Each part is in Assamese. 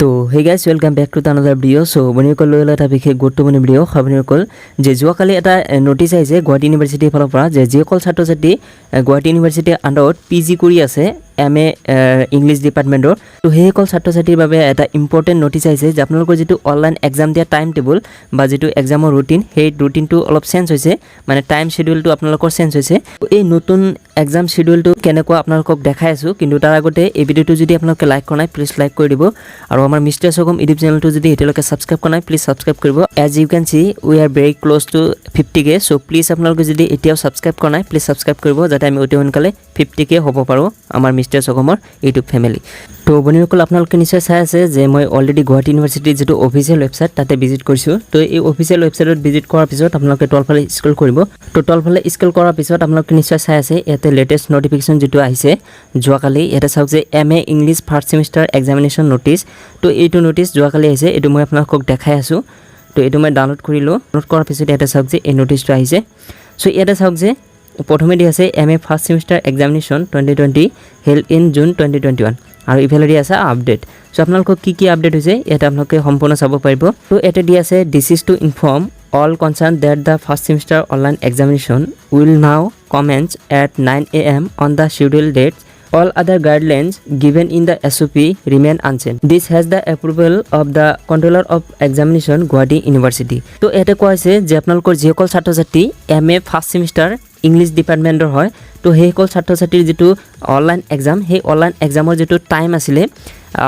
তো হে guys welcome back to another video' চ' বন্ধুসকল লৈ এটা বিশেষ গুৰুত্বপূৰ্ণ ভিডিঅ' বন্ধুসকল যে যোৱাকালি এটা নটিচ আহিছে গুৱাহাটী ইউনিভাৰ্চিটিৰ ফালৰ পৰা যে যিসকল ছাত্ৰ ছাত্ৰী গুৱাহাটী ইউনিভাৰ্চিটিৰ আণ্ডাৰত PG কৰি আছে MA ইংলিছ ডিপাৰ্টমেণ্টৰ তো সেইসকল ছাত্ৰ ছাত্ৰীৰ বাবে এটা ইম্পৰ্টেণ্ট নটিচ আহিছে যে আপোনালোকৰ যিটো অনলাইন এক্সাম দিয়া টাইম টেবুল বা যিটো এক্সামৰ ৰুটিন সেই ৰুটিনটো অলপ চেঞ্জ হৈছে মানে টাইম শ্বেডিউলটো আপোনালোকৰ চেঞ্জ হৈছে এই নতুন এক্সাম শ্বেডিউলটো কেনেকুৱা আপোনালোকক দেখাই আছোঁ কিন্তু তাৰ আগতে এই ভিডিঅ'টো যদি আপোনালোকে লাইক কৰা নাই প্লিজ লাইক কৰি দিব আৰু আমাৰ মিষ্টাৰ সগম ইউটিউব চেনেলটো যদি এতিয়ালৈকে সাবস্ক্ৰাইব কৰা নাই প্লিজ সাবস্ক্ৰাইব কৰিব as you can see we are very close to 50k so please আপোনালোকে যদি এতিয়াও সাবস্ক্ৰাইব কৰা নাই প্লিজ সাবস্ক্ৰাইব কৰিব যাতে আমি অতি সোনকালে 50k হ'ব পাৰো আমাৰ মিষ্টাৰ সগমৰ ইউটিউব ফ্যামিলি তো বন্ধুসকল আপোনালোকে নিশ্চয় চাই আছে যে মই অলৰেডি গুৱাহাটী ইউনিভাৰ্চিটিৰ যেটো অফিচিয়েল ৱেবছাইট তাতে ভিজিট কৰিছো তো এই অফিচিয়েল ৱেবছাইটত ভিজিট কৰাৰ পিছত আপোনালোকে তলফালে স্ক্ৰল কৰিব তো তলফালে স্ক্ৰল কৰাৰ পিছত আপোনালোকে নিশ্চয় চাই আছে ইয়াতে লেটেষ্ট নোটিফিকেশন যেটো আহিছে যোৱাকালি এটা চাওক যে MA English first semester examination notice তো এইটো নোটিছ যোৱাকালি আহিছে এইটো মই আপোনালোকক দেখাই আছো তো এইটো মই ডাউনলোড কৰিলো নোট কৰাৰ পিছত এটা চাওক যে এই নোটিছটো আহিছে সো ইয়াতে চাওক যে প্ৰথমে দি আছে MA first semester examination 2020 held in June 2021 আৰু ইফালে দি আছে আপডেট সো আপোনালোকক কি আপডেট হৈছে এটা আপোনালোকে সম্পূৰ্ণ চাব পাৰিব তো এটা দি আছে this is to inform all concerned that the first semester online examination will now commence at 9 AM on the scheduled dates. All other guidelines given in the SOP remain unchanged. This has the approval of the Controller of Examination, Guwahati University. তো এটা কোৱাছে যে আপোনালোকৰ যিসকল ছাত্ৰ ছাত্ৰী MA ফাৰ্স্ট সেমিষ্টাৰ ইংলিছ ডিপাৰ্টমেণ্টৰ হয় তো সেইসকল ছাত্ৰ ছাত্ৰীৰ যেটো অনলাইন এক্সাম সেই অনলাইন এক্সামৰ যেটো টাইম আছিলে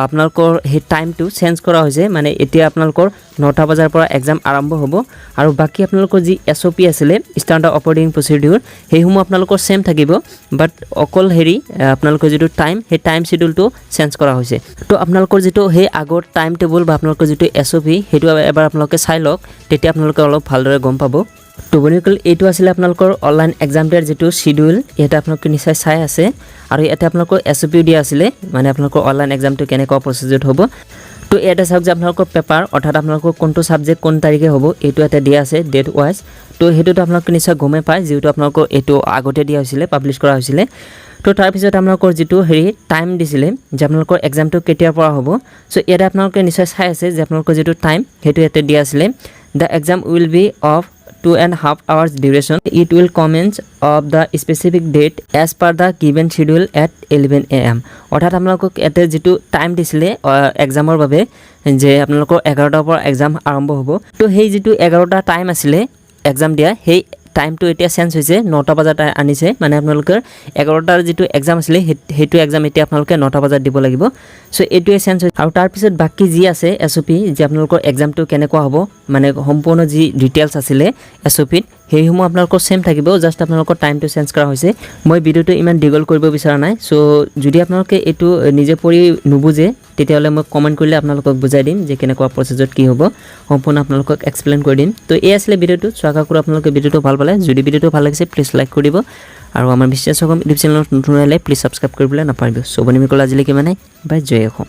আপোনালোকৰ হে টাইমটো চেঞ্জ কৰা হৈছে মানে এতিয়া আপোনালোকৰ 9টা বজাৰ পৰা এক্সাম আৰম্ভ হ'ব আৰু বাকি আপোনালোকৰ যি SOP আছিলে ষ্টেণ্ডাৰ্ড অপাৰেটিং প্ৰচিডিউৰ হেইসমূহ আপোনালোকৰ সেম থাকিব বাট অকল হেৰি আপোনালোকৰ যেটো টাইম হে টাইম শিডিউলটো চেঞ্জ কৰা হৈছে তো আপোনালোকৰ যেটো হে আগৰ টাইম টেবুল বা আপোনালোকৰ যেটো SOP হেটো এবাৰ আপোনালোকে চাই লওক তেতিয়া আপোনালোকে অলপ ভালদৰে গম পাব তো বন্ধুসকল এইটো আছিল আপোনালোকৰ অনলাইন এক্সাম দিয়াৰ যেটো শিডিউল এটা আপোনালোকে নিশ্চয় চাই আছে আৰু এটা আপোনালোকৰ SOP দিয়া আছিল মানে আপোনালোকৰ অনলাইন এক্সামটো কেনেকুৱা প্ৰসিডিউৰ হ'ব তো এটা চাওক যে আপোনালোকৰ পেপাৰ অৰ্থাৎ আপোনালোকৰ কোনটো সাবজেক্ট কোন তাৰিখে হ'ব এইটো এটা দিয়া আছে ডেট ওয়াইজ তো হেতুটো আপোনালোকে নিশ্চয় গমে পায় যেটো আপোনালোকৰ এটো আগতে দিয়া হৈছিল পাবলিশ কৰা হৈছিল তো তাৰ পিছত আপোনালোকৰ যেটো হেৰি টাইম দিছিল যে আপোনালোকৰ এক্সামটো কেতিয়াৰ পৰা হ'ব সো এটা আপোনালোকে নিশ্চয় চাই আছে যে আপোনালোকৰ যেটো টাইম হেতু এতে দিয়া আছিল the exam will be of 2.5 hours duration. It will commence of the specific date as per the given schedule at 11 AM. অৰ্থাৎ আপোনালোকক এতে যেটো টাইম দিছিলে এক্সামৰ বাবে যে আপোনালোকৰ 11টাৰ পৰা এক্সাম আৰম্ভ হ'ব তো হেই যেটো 11টা টাইম আছিলে এক্সাম দিয়া হেই টাইমটো এতিয়া চেঞ্জ হৈছে 9টা বজাত আনিছে মানে আপোনালোকৰ 11টাৰ যেটো এক্সাম আছিলে হেতু এক্সাম এতিয়া আপোনালোকে 9টা বজাত দিব লাগিব সো এটোৱে চেঞ্জ হৈছে আৰু তাৰ পিছত বাকি যি আছে SOP যে আপোনালোকৰ এক্সামটো কেনেকুৱা হ'ব মানে সম্পূৰ্ণ যি ডিটেইলছ আছিলে SOP হেইসমূহ আপোনালোকৰ সেম থাকিব জাস্ট আপোনালোকৰ টাইমটো চেঞ্জ কৰা হৈছে মই ভিডিওটো ইমান দীঘল কৰিব বিচৰা নাই সো যদি আপোনালোকে এটো নিজে পঢ়ি নুবুজে তেতিয়াহলে মই কমেন্ট কৰিলে আপোনালোকক বুজাই দিম যে কেনেকুৱা প্ৰসেছত কি হ'ব সম্পূৰ্ণ আপোনালোকক এক্সপ্লেইন কৰি দিম তো এই আছিল ভিডিওটো স্বাগত কৰোঁ আপোনালোকে ভিডিওটো ভাল পালে যদি ভিডিওটো ভাল লাগিছে প্লিজ লাইক কৰি দিব আৰু আমাৰ বিশ্বাস সগম ইউটিউব চেনেলত নতুন হ'লে প্লিজ সাবস্ক্ৰাইব কৰিবলৈ নাপাহৰিব সো বন্ধুসকল আজিলৈকে মানে বাই জয় অসম।